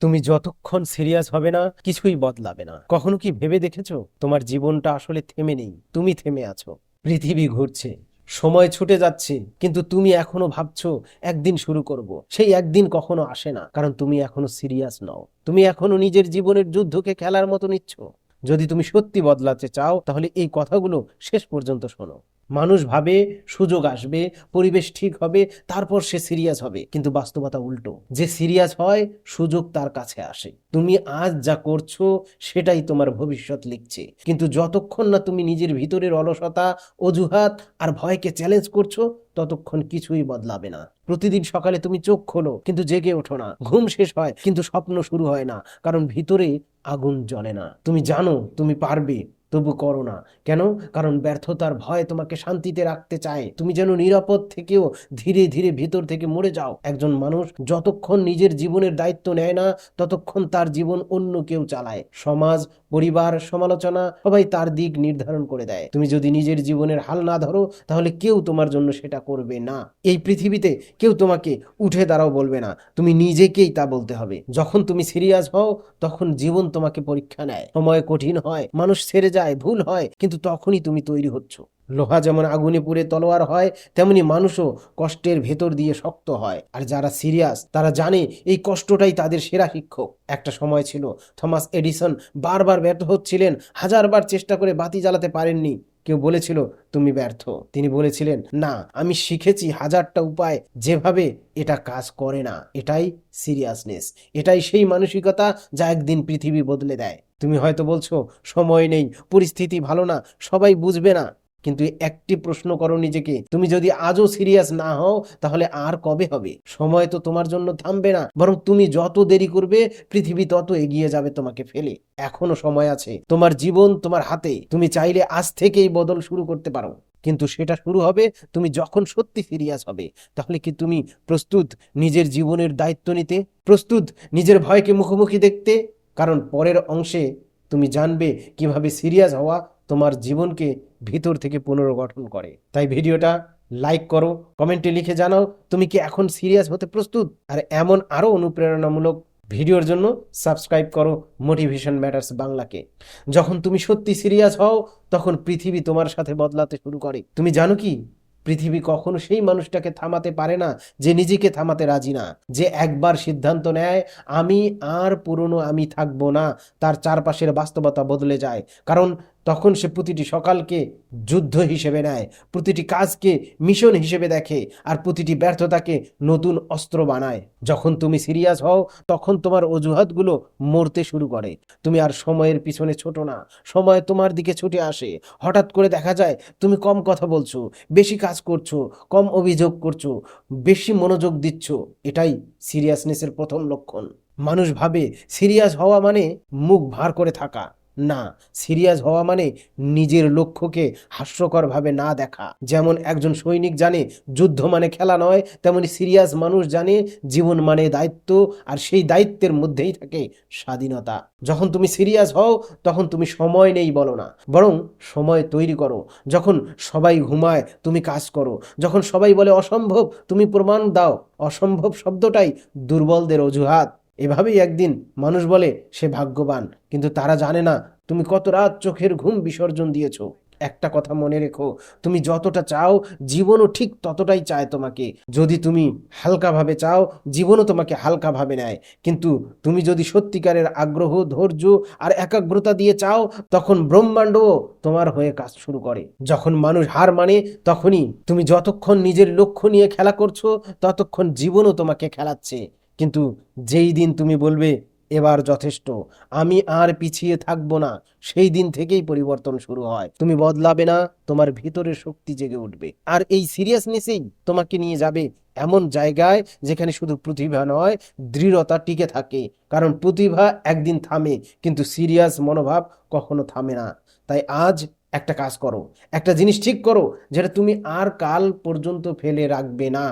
তুমি যতক্ষণ সিরিয়াস হবে না কিছুই বদলাবে না। কখনো কি ভেবে দেখেছো তোমার জীবনটা আসলে থেমে নেই, তুমি থেমে আছো। পৃথিবী ঘুরছে, সময় ছুটে যাচ্ছে, কিন্তু তুমি এখনো ভাবছো একদিন শুরু করব। সেই একদিন কখনো আসে না, কারণ তুমি এখনো সিরিয়াস নও। তুমি এখনো নিজের জীবনের যুদ্ধকে খেলার মতো নিচ্ছ। যদি তুমি সত্যি বদলাতে চাও তাহলে এই কথাগুলো শেষ পর্যন্ত শোনো। মানুষ ভাবে সুযোগ আসবে, পরিবেশ ঠিক হবে, তারপর সে সিরিয়াস হবে, কিন্তু বাস্তবতা উল্টো। যে সিরিয়াস হয় সুযোগ তার কাছে আসে। তুমি আজ যা করছো সেটাই তোমার ভবিষ্যৎ লিখছে, কিন্তু যতক্ষণ না তুমি নিজের ভিতরের অলসতা, অজুহাত আর ভয়কে চ্যালেঞ্জ করছো ততক্ষণ কিছুই বদলাবে না। প্রতিদিন সকালে তুমি চোখ খোলো কিন্তু জেগে ওঠো না, ঘুম শেষ হয় কিন্তু স্বপ্ন শুরু হয় না, কারণ ভিতরে আগুন জ্বলে না। তুমি জানো তুমি পারবে, তবু করো না। কেন? কারণ ব্যর্থতার ভয় তোমাকে শান্তিতে রাখতে চায়। তুমি যেন নিরাপদ থেকেও ধীরে ধীরে ভিতর থেকে মরে যাও। একজন মানুষ যতক্ষণ নিজের জীবনের দায়িত্ব নেয় না ততক্ষণ তার জীবন অন্য কেউ চালায়। সমাজ, পরিবার, সমালোচনা সবাই তার দিক নির্ধারণ করে দেয়। তুমি যদি নিজের জীবনের হাল না ধরো তাহলে কেউ তোমার জন্য সেটা করবে না। এই পৃথিবীতে কেউ তোমাকে উঠে দাঁড়াও বলবে না, তুমি নিজেকেই তা বলতে হবে। যখন তুমি সিরিয়াস হও তখন জীবন তোমাকে পরীক্ষা নেয়। সময় কঠিন হয়, মানুষ ছেড়ে যায়, ভুল হয়, কিন্তু তখনই তুমি তৈরি হচ্ছ। লোহা যেমন আগুনে পুড়ে তলোয়ার হয়, তেমনি মানুষও কষ্টের ভেতর দিয়ে শক্ত হয়। আর যারা সিরিয়াস তারা জানে এই কষ্টটাই তাদের সেরা শিক্ষক। একটা সময় ছিল থমাস এডিসন বারবার ব্যর্থ হচ্ছিলেন, হাজারবার চেষ্টা করে বাতি জ্বালাতে পারেননি। কেউ বলেছিল তুমি ব্যর্থ, তিনি বলেছিলেন না, আমি শিখেছি হাজারটা উপায়, যেভাবে এটা কাজ করে না। এটাই সিরিয়াসনেস, এটাই সেই মানসিকতা যা একদিন পৃথিবী বদলে দেয়। তুমি হয়তো বলছো সময় নেই, পরিস্থিতি ভালো না, সবাই বুঝবে না, কিন্তু একটি প্রশ্ন করো নিজেকে, তুমি যদি আজও সিরিয়াস না হও তাহলে আর কবে হবে? সময় তো তোমার জন্য থামবে না, বরং তুমি যত দেরি করবে পৃথিবী তত এগিয়ে যাবে তোমাকে ফেলে। এখনো সময় আছে, তোমার জীবন তোমার হাতে। তুমি চাইলে আজ থেকেই বদল শুরু করতে পারো, কিন্তু সেটা শুরু হবে তুমি যখন সত্যি সিরিয়াস হবে। তাহলে কি তুমি প্রস্তুত নিজের জীবনের দায়িত্ব নিতে? প্রস্তুত নিজের ভয়কে মুখোমুখি দেখতে? কারণ পরের অংশে তুমি জানবে কিভাবে সিরিয়াস হওয়া তোমার জীবনকে ভিতর থেকে পুনর্গঠন করে। তাই ভিডিওটা লাইক করো, কমেন্টে লিখে জানাও তুমি কি এখন সিরিয়াস হতে প্রস্তুত। আর এমন আরো অনুপ্রেরণামূলক ভিডিওর জন্য সাবস্ক্রাইব করো মোটিভেশন ম্যাটার্স বাংলাকে। যখন তুমি সত্যি সিরিয়াস হও তখন পৃথিবী তোমার সাথে বদলাতে শুরু করে। তুমি জানো কি, পৃথিবী কখনো সেই মানুষটাকে থামাতে পারে না যে নিজেকে থামাতে রাজি না। যে একবার সিদ্ধান্ত নেয় আমি আর পুরনো আমি থাকবো না, তার চারপাশের বাস্তবতা বদলে যায়। কারণ তখন সে প্রতিটি সকালকে যুদ্ধ হিসেবে নেয়, প্রতিটি কাজকে মিশন হিসেবে দেখে, আর প্রতিটি ব্যর্থতাকে নতুন অস্ত্র বানায়। যখন তুমি সিরিয়াস হও তখন তোমার অজুহাতগুলো মরতে শুরু করে। তুমি আর সময়ের পিছনে ছোটো না, সময় তোমার দিকে ছুটে আসে। হঠাৎ করে দেখা যায় তুমি কম কথা বলছো, বেশি কাজ করছো, কম অভিযোগ করছো, বেশি মনোযোগ দিচ্ছ। এটাই সিরিয়াসনেসের প্রথম লক্ষণ। মানুষ ভাবে সিরিয়াস হওয়া মানে মুখ ভার করে থাকা। না, সিরিয়াস হওয়া মানে নিজের লক্ষ্যকে হাস্যকরভাবে না দেখা। যেমন একজন সৈনিক জানে যুদ্ধ মানে খেলা নয়, তেমনি সিরিয়াস মানুষ জানে জীবন মানে দায়িত্ব, আর সেই দায়িত্বের মধ্যেই থাকে স্বাধীনতা। যখন তুমি সিরিয়াস হও তখন তুমি সময় নেই বলো না, বরং সময় তৈরি করো। যখন সবাই ঘুমায় তুমি কাজ করো, যখন সবাই বলে অসম্ভব তুমি প্রমাণ দাও। অসম্ভব শব্দটাই দুর্বলদের অজুহাত। এভাবেই একদিন মানুষ বলে সে ভাগ্যবান, কিন্তু তারা জানে না তুমি কত রাত চোখের ঘুম বিসর্জন দিয়েছো। একটা কথা মনে রেখো, তুমি যতটা চাও জীবনও ঠিক ততটাই চায় তোমাকে। যদি তুমি হালকাভাবে চাও জীবনও তোমাকে হালকাভাবে নেয়, কিন্তু তুমি যদি সত্যিকারের আগ্রহ, ধৈর্য আর একাগ্রতা দিয়ে চাও তখন ব্রহ্মাণ্ডও তোমার হয়ে কাজ শুরু করে। যখন মানুষ হার মানে তখনই। তুমি যতক্ষণ নিজের লক্ষ্য নিয়ে খেলা করছো ততক্ষণ জীবনও তোমাকে খেলাচ্ছে। কিন্তু যেই দিন তুমি বলবে এবার যথেষ্ট, আমি আর পিছিয়ে থাকবো না, সেই দিন থেকেই পরিবর্তন শুরু হয়। তুমি বদলাবে না, তোমার ভিতরের শক্তি জেগে উঠবে। আর এই সিরিয়াসনেসেই তোমাকে নিয়ে যাবে এমন জায়গায় যেখানে শুধু প্রতিভা নয়, দৃঢ়তা টিকে থাকে। কারণ প্রতিভা একদিন থামে, কিন্তু সিরিয়াস মনোভাব কখনো থামে না। তাই আজ একটা কাজ করো, একটা জিনিস ঠিক করো যেটা তুমি আর কাল পর্যন্ত ফেলে রাখবে না।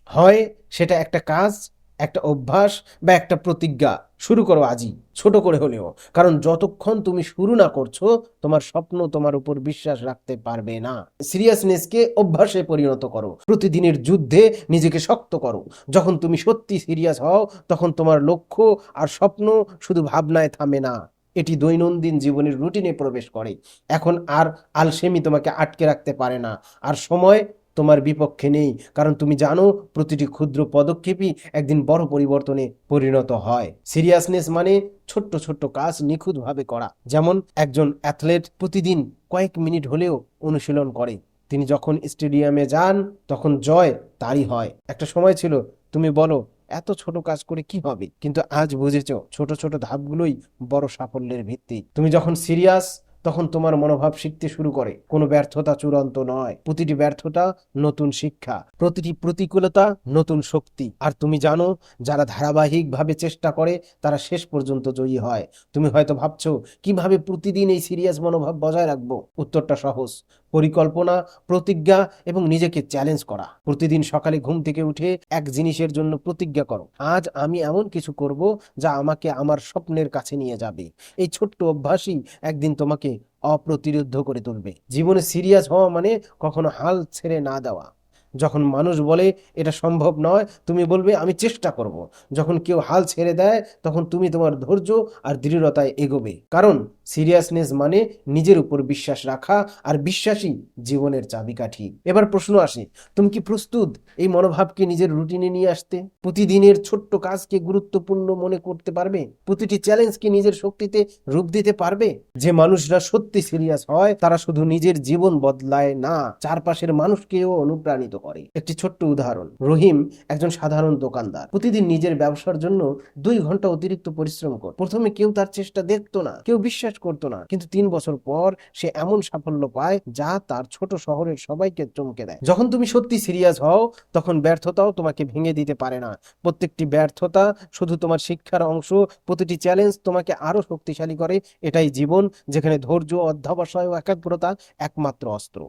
হয় সেটা একটা কাজ, একটা অভ্যাস বা একটা প্রতিজ্ঞা শুরু করো আজই, ছোট করে হলেও। কারণ যতক্ষণ তুমি শুরু না করছো, তোমার স্বপ্ন তোমার উপর বিশ্বাস রাখতে পারবে না। সিরিয়াসনেসকে অভ্যাসে পরিণত করো, প্রতিদিনের যুদ্ধে নিজেকে শক্ত করো। যখন তুমি সত্যি সিরিয়াস হও, তখন তোমার লক্ষ্য আর স্বপ্ন শুধু ভাবনায় থামে না, এটি দৈনন্দিন জীবনের রুটিনে প্রবেশ করে। এখন আর আলসেমি তোমাকে আটকে রাখতে পারে না, আর সময় তোমার বিপক্ষে নেই, কারণ তুমি জানো প্রতিটি ক্ষুদ্র পদক্ষেপই একদিন বড় পরিবর্তনে পরিণত হয়। সিরিয়াসনেস মানে ছোট্ট ছোট্ট কাজ নিখুঁতভাবে করা। যেমন একজন অ্যাথলেট প্রতিদিন কয়েক মিনিট হলেও অনুশীলন করে, তিনি যখন স্টেডিয়ামে যান তখন জয় তারই হয়। একটা সময় ছিল তুমি বলো এত ছোট কাজ করে কি হবে, কিন্তু আজ বুঝেছো ছোট ছোট ধাপগুলোই বড় সাফল্যের ভিত্তি। তুমি যখন সিরিয়াস, তখন তোমার মনোভাব শিখতে শুরু করে কোনো ব্যর্থতা চূড়ান্ত নয়, প্রতিটি ব্যর্থতা নতুন শিক্ষা, প্রতিটি প্রতিকূলতা নতুন শক্তি। আর তুমি জানো যারা ধারাবাহিকভাবে চেষ্টা করে তারা শেষ পর্যন্ত জয়ী হয়। তুমি হয়তো ভাবছো কিভাবে প্রতিদিন এই সিরিয়াস মনোভাব বজায় রাখবো। উত্তরটা সহজ, পরিকল্পনা, প্রতিজ্ঞা এবং নিজেকে চ্যালেঞ্জ করা। প্রতিদিন সকালে ঘুম থেকে উঠে এক জিনিসের জন্য প্রতিজ্ঞা করো, আজ আমি এমন কিছু করব যা আমাকে আমার স্বপ্নের কাছে নিয়ে যাবে। এই ছোট্ট অভ্যাসই একদিন তোমাকে অপ্রতিরোধ্য করে তুলবে। জীবনে সিরিয়াস হওয়া মানে কখনো হাল ছেড়ে না দেওয়া। যখন মানুষ বলে এটা সম্ভব নয়, তুমি বলবে আমি চেষ্টা করব। যখন কেউ হাল ছেড়ে দেয়, তখন তুমি তোমার ধৈর্য আর দৃঢ়তায় এগোবে। কারণ সিরিয়াসনেস মানে নিজের উপর বিশ্বাস রাখা, আর বিশ্বাসই জীবনের চাবিকাঠি। এবার প্রশ্ন আসে, তুমি কি প্রস্তুত এই মনোভাবকে নিজের রুটিনে নিয়ে আসতে? প্রতিদিনের ছোট্ট কাজকে গুরুত্বপূর্ণ মনে করতে পারবে? প্রতিটি চ্যালেঞ্জকে নিজের শক্তিতে রূপ দিতে পারবে? যে মানুষরা সত্যি সিরিয়াস হয় তারা শুধু নিজের জীবন বদলায় না, চারপাশের মানুষকেও অনুপ্রাণিত করে। একটি ছোট্ট উদাহরণ, রহিম একজন সাধারণ দোকানদার, প্রতিদিন নিজের ব্যবসার জন্য 2 ঘন্টা অতিরিক্ত পরিশ্রম করত। প্রথমে কেউ তার চেষ্টা দেখতো না, কেউ বিশ্বাস করতো না, কিন্তু 3 বছর পর সে এমন সাফল্য পায় যা তার ছোট শহরের সবাইকে চমকে দেয়। যখন তুমি সত্যি সিরিয়াস হও, তখন ব্যর্থতাও তোমাকে ভেঙে দিতে পারে না। প্রত্যেকটি ব্যর্থতা শুধু তোমার শিক্ষার অংশ, প্রতিটি চ্যালেঞ্জ তোমাকে আরো শক্তিশালী করে। এটাই জীবন, যেখানে ধৈর্য, অধ্যবসায় ও একাগ্রতা একমাত্র অস্ত্র।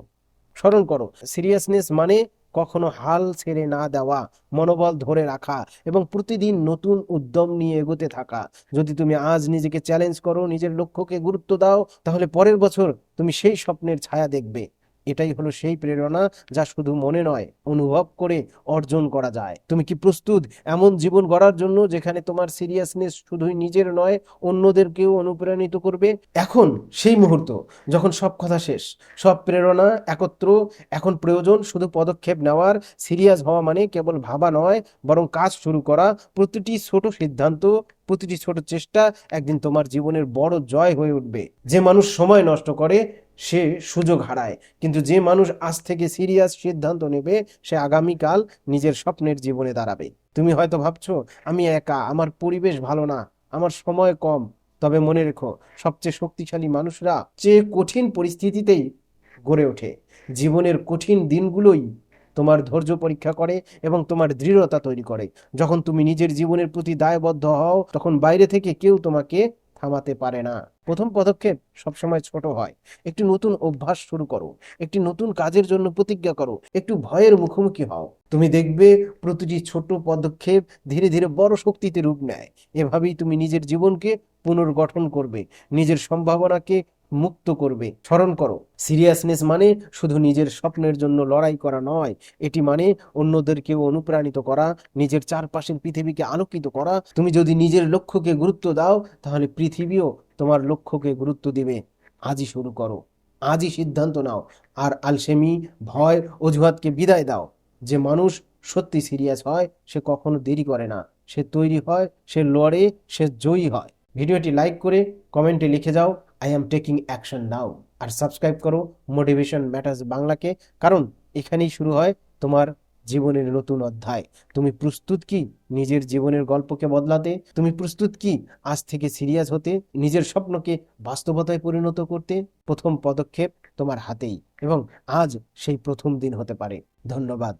স্মরণ করো, সিরিয়াসনেস মানে কখনো হাল ছেড়ে না দেওয়া, মনোবল ধরে রাখা এবং প্রতিদিন নতুন উদ্যম নিয়ে এগোতে থাকা। যদি তুমি আজ নিজেকে চ্যালেঞ্জ করো, নিজের লক্ষ্যকে গুরুত্ব দাও, তাহলে পরের বছর তুমি সেই স্বপ্নের ছায়া দেখবে। এটাই হলো সেই প্রেরণা যা শুধু মনে নয়, অনুভব করে অর্জন করা যায়। তুমি কি প্রস্তুত এমন জীবন গড়ার জন্য যেখানে তোমার সিরিয়াসনেস শুধুই নিজের নয়, অন্যদেরকেও অনুপ্রাণিত করবে? এখন সেই মুহূর্ত যখন সব কথা শেষ, সব প্রেরণা একত্র, এখন প্রয়োজন শুধু পদক্ষেপ নেওয়ার। সিরিয়াস হওয়া মানে কেবল ভাবা নয়, বরং কাজ শুরু করা। প্রতিটি ছোট সিদ্ধান্ত, প্রতিটি ছোট চেষ্টা একদিন তোমার জীবনের বড় জয় হয়ে উঠবে। যে মানুষ সময় নষ্ট করে সে সুযোগ হারায়, কিন্তু যে মানুষ আজ থেকে সিরিয়াস সিদ্ধান্ত নেবে সে আগামীকাল নিজের স্বপ্নের জীবনে দাঁড়াবে। তুমি হয়তো ভাবছো আমি একা, আমার পরিবেশ ভালো না, আমার সময় কম। তবে মনে রেখো, সবচেয়ে শক্তিশালী মানুষরা চেয়ে কঠিন পরিস্থিতিতেই গড়ে ওঠে। জীবনের কঠিন দিনগুলোই তোমার ধৈর্য পরীক্ষা করে এবং তোমার দৃঢ়তা তৈরি করে। যখন তুমি নিজের জীবনের প্রতি দায়বদ্ধ হও, তখন বাইরে থেকে কেউ তোমাকে থামাতে পারে না। প্রথম পদক্ষেপ সবসময় ছোট হয়। একটি নতুন অভ্যাস শুরু করো, একটি নতুন কাজের জন্য প্রতিজ্ঞা করো, একটু ভয়ের মুখোমুখি হও। তুমি দেখবে প্রতিটি ছোট পদক্ষেপ ধীরে ধীরে বড় শক্তিতে রূপ নেয়। এভাবেই তুমি নিজের জীবনকে পুনর্গঠন করবে, নিজের সম্ভাবনাকে মুক্ত করবে। স্মরণ করো, সিরিয়াসনেস মানে শুধু নিজের স্বপ্নের জন্য লড়াই করা নয়, এটি মানে অন্যদেরকেও অনুপ্রাণিত করা, নিজের চারপাশের পৃথিবীকে আলোকিত করা। তুমি যদি নিজের লক্ষ্যকে গুরুত্ব দাও, তাহলে পৃথিবীও তোমার লক্ষ্যকে গুরুত্ব দিবে। আজই শুরু করো, আজই সিদ্ধান্ত নাও, আর আলসেমি, ভয়, অজুহাতকে বিদায় দাও। যে মানুষ সত্যি সিরিয়াস হয় সে কখনো দেরি করে না, সে তৈরি হয়, সে লড়ে, সে জয়ী হয়। ভিডিওটি লাইক করে কমেন্টে লিখে যাও I am taking action now, আর সাবস্ক্রাইব করো মোটিভেশন ম্যাটার্স বাংলাকে, কারণ এখানেই শুরু হয় তোমার জীবনের নতুন অধ্যায়। তুমি প্রস্তুত কি নিজের জীবনের গল্পকে বদলাতে? তুমি প্রস্তুত কি আজ থেকে সিরিয়াস হতে, নিজের স্বপ্নকে বাস্তবতায় পরিণত করতে? প্রথম পদক্ষেপ তোমার হাতেই, এবং আজ সেই প্রথম দিন হতে পারে। ধন্যবাদ।